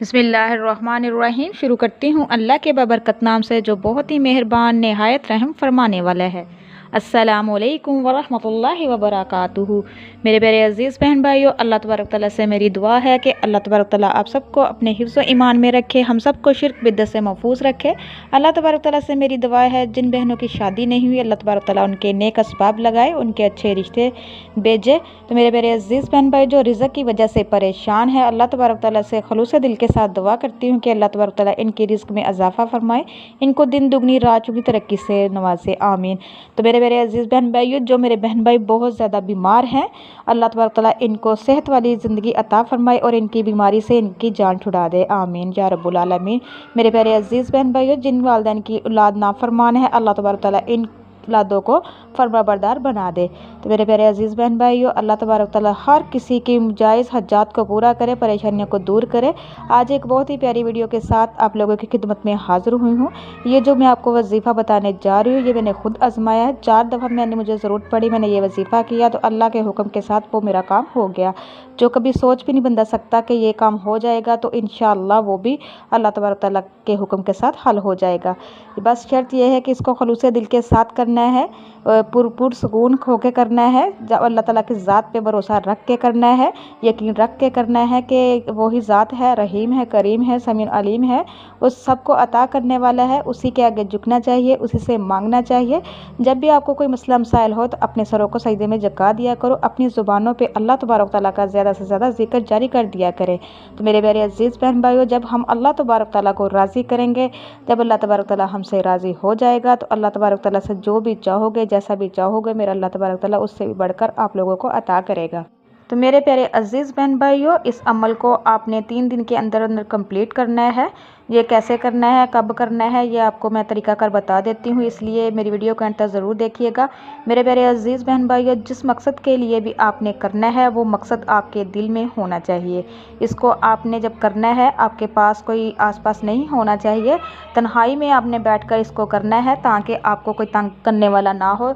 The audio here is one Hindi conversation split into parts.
बिस्मिल्लाहिर्रहमानिर्रहीम। शुरू करती हूँ अल्लाह के बबरकत नाम से जो बहुत ही मेहरबान नहायत रहम फरमाने वाला है। अस्सलामुअलैकुम वरहमतुल्लाहि वबरकातुहू। मेरे प्यारे अज़ीज़ बहन भाइयों, अल्लाह तबारक तआला से मेरी दुआ है कि अल्लाह तबारक तआला आप सबको अपने हिफ्ज़ व ईमान में रखे, हम सबको शिर्क बिद्दत से महफूज रखे। अल्लाह तबारक तआला से मेरी दुआ है जिन बहनों की शादी नहीं हुई अल्लाह तबारक तआला उनके नेक असबाब लगाए, उनके अच्छे रिश्ते भेजे। तो मेरे प्यारे अज़ीज़ बहन भाई जो रिज़्क़ की वजह से परेशान है, अल्लाह तबारक तआला से खलूस दिल के साथ दुआ करती हूँ कि अल्लाह तबारक तआला इनकी रिज़्क़ में इजाफ़ा फरमाए, इनको दिन दुगनी रात चौगुनी तरक्की से नवाजे, आमीन। तो मेरे अज़ीज़ बहन भाइयों, जो मेरे बहन भाई बहुत ज़्यादा बीमार हैं, अल्लाह तबारक तआला इनको सेहत वाली ज़िंदगी अता फरमाए और इनकी बीमारी से इनकी जान छुड़ा दे, आमीन या रब्बुल आलमीन। मेरे प्यारे अज़ीज़ बहन भाइयों, जिन वालिदैन की औलाद नाफरमान है अल्लाह तबारक तआला इन औलादों को फरमाबरदार बना दे। तो मेरे प्यारे अज़ीज़ बहन भाइयों, अल्लाह तबारक तआला हर किसी की जायज़ हज्जात को पूरा करे, परेशानियों को दूर करे। आज एक बहुत ही प्यारी वीडियो के साथ आप लोगों की खिदमत में हाज़िर हुई हूँ। ये जो मैं आपको वजीफ़ा बताने जा रही हूँ, ये मैंने खुद आजमाया है। 4 दफ़ा मुझे ज़रूरत पड़ी, मैंने ये वजीफ़ा किया तो अल्लाह के हुक्म के साथ वो मेरा काम हो गया। जो कभी सोच भी नहीं बंदा सकता कि ये काम हो जाएगा, तो इंशाअल्लाह वो भी अल्लाह तबारक तआला के हुक्म के साथ हल हो जाएगा। बस शर्त यह है कि इसको खलूस दिल के साथ करना है, पुरसुकून होके करना है, जब अल्लाह ताला की ज़ात पे भरोसा रख के करना है, यकीन रख के करना है कि वही ज़ात है, रहीम है, करीम है, समीउन अलीम है, उस सबको अता करने वाला है। उसी के आगे झुकना चाहिए, उसी से मांगना चाहिए। जब भी आपको कोई मसला मसाइल हो तो अपने सरों को सजदे में झुका दिया करो, अपनी ज़ुबानों पे अल्लाह तबारक तआला का ज़्यादा से ज़्यादा जिक्र जारी कर दिया करें। तो मेरे प्यारे अज़ीज़ बहन भाइयों, जब हम अल्लाह तबारक तआला को राज़ी करेंगे, जब अल्लाह तबारक तआला हमसे राज़ी हो जाएगा, तो अल्लाह तबारक तआला से जो भी चाहोगे, जैसा भी चाहोगे, मेरा अल्लाह तबारक तआला उससे भी बढ़कर आप लोगों को अता करेगा। तो मेरे प्यारे अज़ीज़ बहन भाइयों, इस अमल को आपने 3 दिन के अंदर अंदर कंप्लीट करना है। ये कैसे करना है, कब करना है, ये आपको मैं तरीक़ाकार बता देती हूँ, इसलिए मेरी वीडियो का अंत तक ज़रूर देखिएगा। मेरे प्यारे अज़ीज़ बहन भाइयों, जिस मकसद के लिए भी आपने करना है वो मकसद आपके दिल में होना चाहिए। इसको आपने जब करना है, आपके पास कोई आसपास नहीं होना चाहिए, तन्हाई में आपने बैठकर इसको करना है ताकि आपको कोई तंग करने वाला ना हो।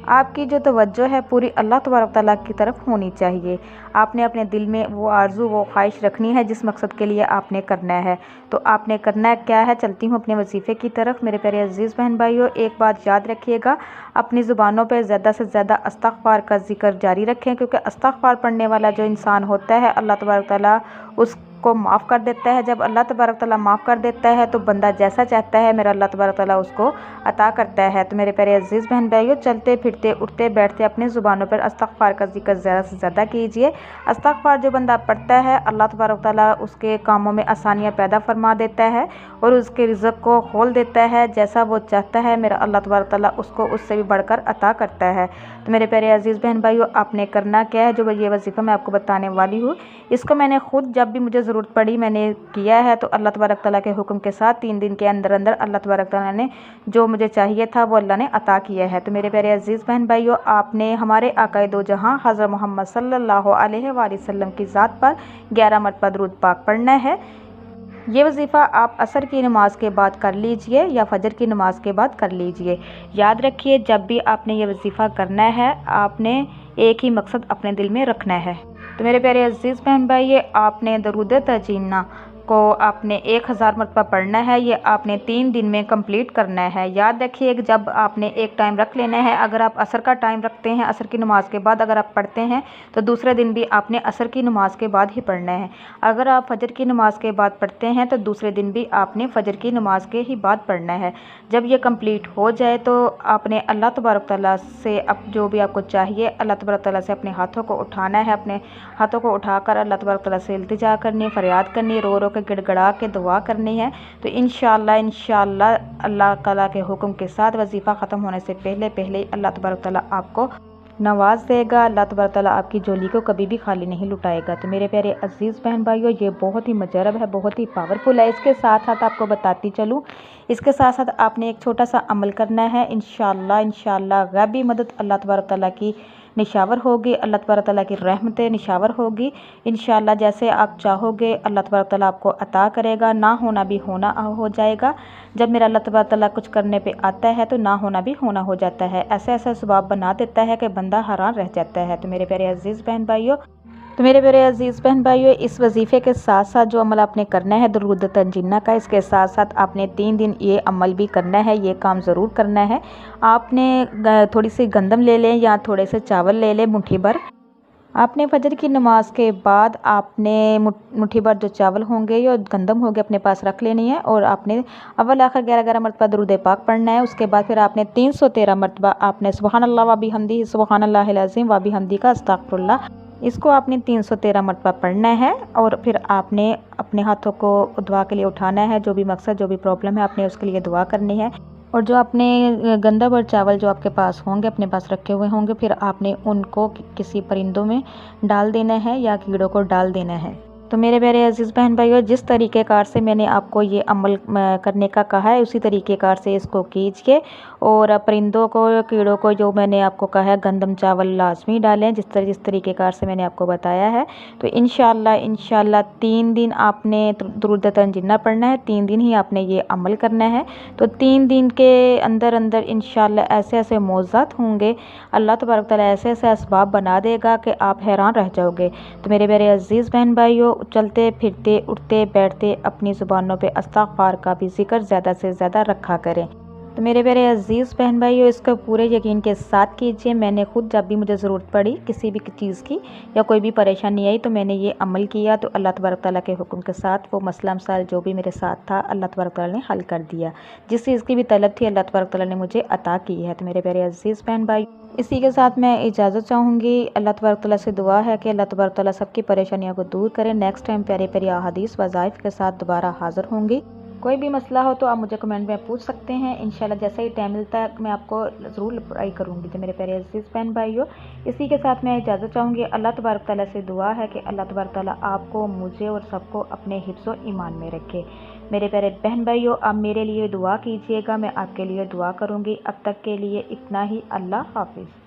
आपकी जो तवज्जो है पूरी अल्लाह तबारक तआला की तरफ होनी चाहिए। आपने अपने दिल में वो आरज़ू, वो ख्वाहिश रखनी है जिस मकसद के लिए आपने करना है। तो आपने करना क्या है, चलती हूँ अपने वजीफ़े की तरफ। मेरे प्यारे अज़ीज़ बहन भाइयों, एक बात याद रखिएगा, अपनी ज़ुबानों पर ज़्यादा से ज़्यादा इस्तग़फ़ार का ज़िक्र जारी रखें, क्योंकि इस्तग़फ़ार पढ़ने वाला जो इंसान होता है अल्लाह तबारक तआला उसको माफ़ कर देता है। जब अल्लाह तबारक तआला माफ़ कर देता है तो बंदा जैसा चाहता है मेरा अल्लाह तबारक तआला उसको अता करता है। तो मेरे प्यारे अज़ीज़ बहन भाइयों, चलते फिरते उठते बैठते अपनी ज़ुबानों पर इस्तग़फ़ार का ज़िक्र ज़्यादा से ज़्यादा कीजिए। इस्तग़फ़ार जो बंदा पढ़ता है अल्लाह तबारक तआला उसके कामों में आसानियाँ पैदा फरमा देता है और उसके रिज़्क़ को खोल देता है। जैसा वो चाहता है मेरा अल्लाह तबारक तआला उसको उससे भी बढ़कर अता करता है। तो मेरे प्यारे अज़ीज़ बहन भाइयों, आपने करना क्या है, जो ये वजीफ़ा मैं आपको बताने वाली हूँ, इसको मैंने खुद जब भी मुझे ज़रूरत पड़ी मैंने किया है। तो अल्लाह तबारक तआला के हुक्म के साथ 3 दिन के अंदर अंदर अल्लाह तबारक तआला ने जो मुझे चाहिए था वो अल्लाह ने अता किया है। तो मेरे प्यारे अज़ीज़ बहन भाइयों, आपने हमारे आक़ाए दो जहां हज़रत मोहम्मद सल्लल्लाहु अलैहि वसल्लम की ज़ात पर 11 मरतबा दुरूद पाक पढ़ना है। ये वजीफ़ा आप असर की नमाज़ के बाद कर लीजिए या फ़जर की नमाज़ के बाद कर लीजिए। याद रखिए, जब भी आपने ये वजीफ़ा करना है आपने एक ही मकसद अपने दिल में रखना है। तो मेरे प्यारे अज़ीज़ बहन भाई, ये आपने दरूद तजीना को आपने 1000 मरतबा पढ़ना है। ये आपने 3 दिन में कंप्लीट करना है। याद रखिए कि जब आपने एक टाइम रख लेना है, अगर आप असर का टाइम रखते हैं, असर की नमाज़ के बाद अगर आप पढ़ते हैं तो दूसरे दिन भी आपने असर की नमाज़ के बाद ही पढ़ना है। अगर आप फ़जर की नमाज़ के बाद पढ़ते हैं तो दूसरे दिन भी आपने फ़जर की नमाज़ के ही बाद पढ़ना है। जब ये कंप्लीट हो जाए तो आपने अल्लाह तबारक तआला से अब जो भी आपको चाहिए अल्लाह तबारक तआला से अपने हाथों को उठाना है। अपने हाथों को उठाकर अल्लाह तबारक तआला से इल्तिजा करनी, फ़रियाद करनी, रो रो के गिड़गिड़ा के दुआ करनी है। तो इंशाअल्लाह अल्लाह ताला के हुक्म के साथ वजीफ़ा ख़त्म होने से पहले पहले अल्लाह तबारक तआला आपको नवाज देगा। अल्लाह तबारक तआला आपकी झोली को कभी भी खाली नहीं लुटाएगा। तो मेरे प्यारे अज़ीज़ बहन भाइयों, ये बहुत ही मुजरब है, बहुत ही पावरफुल है। इसके साथ साथ आपको बताती चलूँ, इसके साथ साथ आपने एक छोटा सा अमल करना है। इंशाअल्लाह गैबी मदद अल्लाह तबारक तआला की निशावर होगी, अल्लाह तबारक तआला की रहमतें निशावर होगी। इंशाअल्लाह जैसे आप चाहोगे अल्लाह तबारक तआला आपको अता करेगा। ना होना भी होना हो जाएगा। जब मेरा अल्लाह तबारक तआला कुछ करने पे आता है तो ना होना भी होना हो जाता है। ऐसे ऐसे सबब बना देता है कि बंदा हैरान रह जाता है। तो मेरे प्यारे अज़ीज़ बहन भाइयों, तो मेरे प्यारे अज़ीज़ बहन भाइयों, इस वजीफ़े के साथ साथ जो अमल आपने करना है दुरूद तंजीना का, इसके साथ साथ आपने 3 दिन ये अमल भी करना है, ये काम ज़रूर करना है। आपने थोड़ी सी गंदम ले लें या थोड़े से चावल ले लें मुट्ठी भर। आपने फजर की नमाज के बाद आपने मुट्ठी भर जो चावल होंगे या गंदम होंगे अपने पास रख लेनी है, और आपने अव्वल आखिर 11-11 मरतबा दुरूद पाक पढ़ना है। उसके बाद फिर आपने 313 मरतबा आपने सुबहानल्लाह व बिहम्दिही सुबहानल्लाहिल अज़ीम व बिहम्दिही का अस्तगफिरुल्लाह, इसको आपने 313 मरतबा पढ़ना है। और फिर आपने अपने हाथों को दुआ के लिए उठाना है, जो भी मकसद जो भी प्रॉब्लम है आपने उसके लिए दुआ करनी है। और जो आपने गंदम और चावल जो आपके पास होंगे अपने पास रखे हुए होंगे, फिर आपने उनको किसी परिंदों में डाल देना है या कीड़ों को डाल देना है। तो मेरे प्यारे अज़ीज़ बहन भाइयों, जिस तरीक़ेकार से मैंने आपको ये अमल करने का कहा है उसी तरीक़ेकार से इसको कीजिए। और परिंदों को कीड़ों को जो मैंने आपको कहा है गंदम चावल लाजमी डालें जिस तरीक़ेकार से मैंने आपको बताया है। तो इंशाल्लाह 3 दिन आपने दुरूद तंजीना पढ़ना है, 3 दिन ही आपने ये अमल करना है। तो 3 दिन के अंदर अंदर इंशाल्लाह ऐसे ऐसे मौज़ात होंगे, अल्लाह तबारक तआला ऐसे ऐसे असबाब बना देगा कि आप हैरान रह जाओगे। तो मेरे प्यारे अज़ीज़ बहन भाइयों, चलते फिरते उठते बैठते अपनी ज़ुबानों पे इस्तिग़फ़ार का भी ज़िक्र ज़्यादा से ज़्यादा रखा करें। तो मेरे प्यारे अज़ीज़ बहन भाइयों, इसको पूरे यकीन के साथ कीजिए। मैंने खुद जब भी मुझे ज़रूरत पड़ी किसी भी चीज़ की या कोई भी परेशानी आई तो मैंने ये अमल किया, तो अल्लाह तबारक तआला के हुक्म के साथ वो मसला मसाइल जो भी मेरे साथ था अल्लाह तबारक तआला ने हल कर दिया। जिस चीज़ की भी तलब थी अल्लाह तबारक तआला ने मुझे अता की है। तो मेरे प्यारे अज़ीज़ बहन भाई, इसी के साथ मैं इजाज़त चाहूँगी। अल्लाह तबारक तआला से दुआ है कि अल्लाह तबारक तआला सबकी परेशानियों को दूर करें। नेक्स्ट टाइम प्यारे प्यारे अहादीस वज़ाइफ के साथ दोबारा हाज़िर होंगी। कोई भी मसला हो तो आप मुझे कमेंट में पूछ सकते हैं। इंशाल्लाह जैसा ही टाइम मिलता है मैं आपको ज़रूर रिप्लाई करूँगी। तो मेरे प्यारे अज़ीज़ बहन भाइयों, इसी के साथ मैं इजाज़त चाहूँगी। अल्लाह तबारक तआला से दुआ है कि अल्लाह तबारक तआला आपको, मुझे और सबको अपने हिफ्ज़ व ईमान में रखे। मेरे प्यारे बहन भाइयों, आप मेरे लिए दुआ कीजिएगा, मैं आपके लिए दुआ करूँगी। अब तक के लिए इतना ही। अल्लाह हाफ़िज़।